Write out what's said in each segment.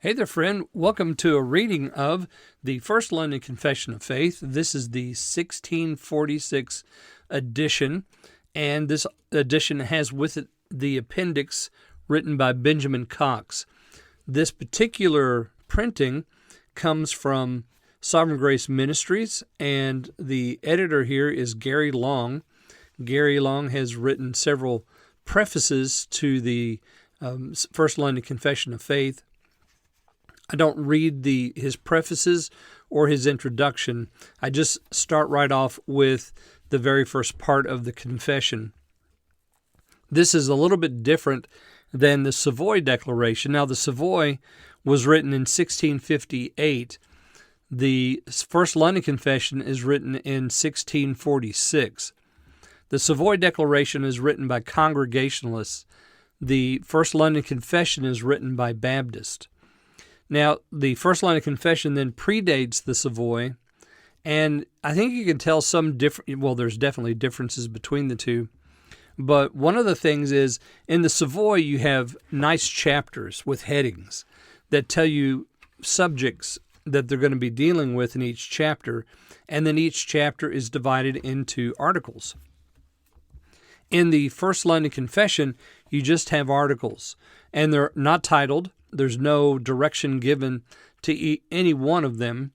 Hey there, friend. Welcome to a reading of the First London Confession of Faith. This is the 1646 edition, and this edition has with it the appendix written by Benjamin Cox. This particular printing comes from Sovereign Grace Ministries, and the editor here is Gary Long. Gary Long has written several prefaces to the First London Confession of Faith. I don't read his prefaces or his introduction. I just start right off with the very first part of the confession. This is a little bit different than the Savoy Declaration. Now, the Savoy was written in 1658. The First London Confession is written in 1646. The Savoy Declaration is written by Congregationalists. The First London Confession is written by Baptists. Now, the First London Confession then predates the Savoy, and I think you can tell there's definitely differences between the two, but one of the things is, in the Savoy, you have nice chapters with headings that tell you subjects that they're going to be dealing with in each chapter, and then each chapter is divided into articles. In the First London Confession, you just have articles, and they're not titled. There's no direction given to any one of them.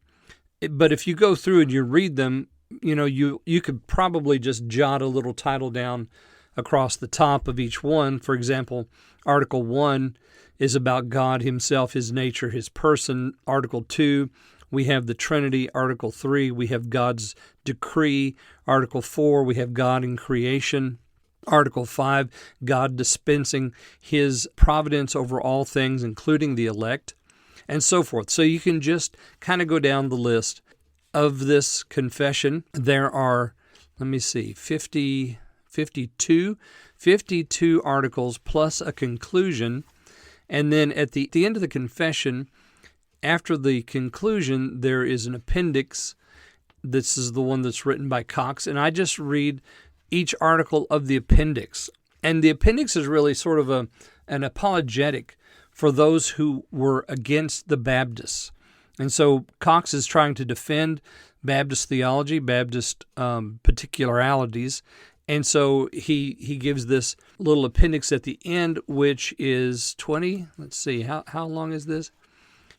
But if you go through and you read them, you could probably just jot a little title down across the top of each one. For example, Article 1 is about God himself, his nature, his person. Article 2, we have the Trinity. Article 3, we have God's decree. Article 4, we have God in creation. Article 5, God dispensing his providence over all things, including the elect, and so forth. So you can just kind of go down the list of this confession. There are, 52 articles plus a conclusion. And then at the end of the confession, after the conclusion, there is an appendix. This is the one that's written by Cox, and I just read each article of the appendix. And the appendix is really sort of an apologetic for those who were against the Baptists. And so Cox is trying to defend Baptist theology, Baptist particularities. And so he gives this little appendix at the end, which is 20. Let's see, how long is this?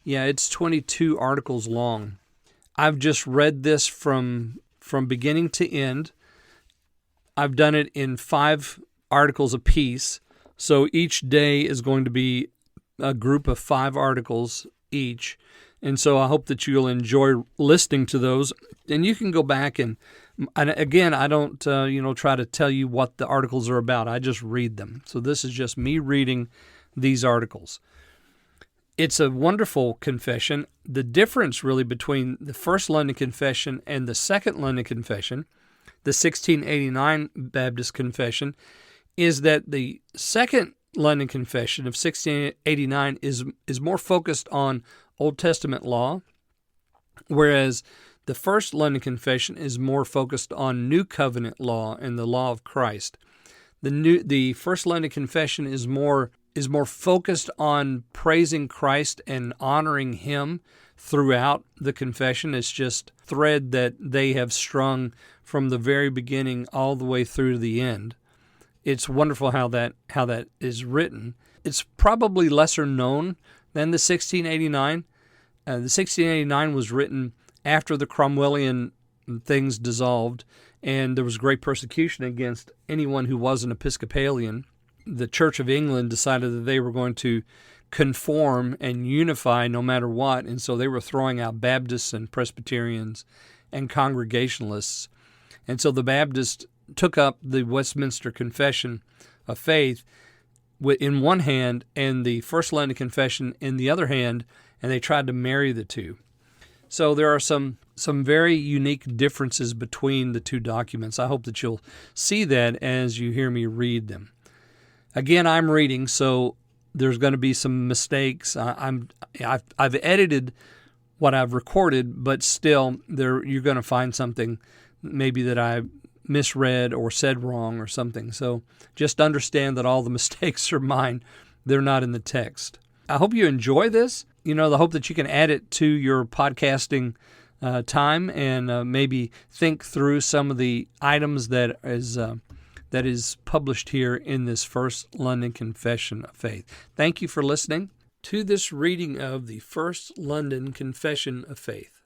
Yeah, it's 22 articles long. I've just read this from beginning to end. I've done it in 5 articles apiece, so each day is going to be a group of 5 articles each, and so I hope that you'll enjoy listening to those. And you can go back and again, I don't try to tell you what the articles are about. I just read them. So this is just me reading these articles. It's a wonderful confession. The difference really between the First London Confession and the Second London Confession, the 1689 Baptist Confession, is that the Second London Confession of 1689 is more focused on Old Testament law, whereas the First London Confession is more focused on New Covenant law and the law of Christ. The First London Confession is more focused on praising Christ and honoring Him throughout the confession. It's just a thread that they have strung from the very beginning all the way through to the end. It's wonderful how that is written. It's probably lesser known than the 1689. The 1689 was written after the Cromwellian things dissolved, and there was great persecution against anyone who wasn't Episcopalian. The Church of England decided that they were going to conform and unify no matter what, and so they were throwing out Baptists and Presbyterians and Congregationalists. And so the Baptists took up the Westminster Confession of Faith in one hand and the First London Confession in the other hand, and they tried to marry the two. So there are some very unique differences between the two documents. I hope that you'll see that as you hear me read them. Again, I'm reading, so there's going to be some mistakes. I've edited what I've recorded, but still, you're going to find something maybe that I misread or said wrong or something. So just understand that all the mistakes are mine. They're not in the text. I hope you enjoy this. The hope that you can add it to your podcasting time and maybe think through some of the items that is published here in this First London Confession of Faith. Thank you for listening to this reading of the First London Confession of Faith.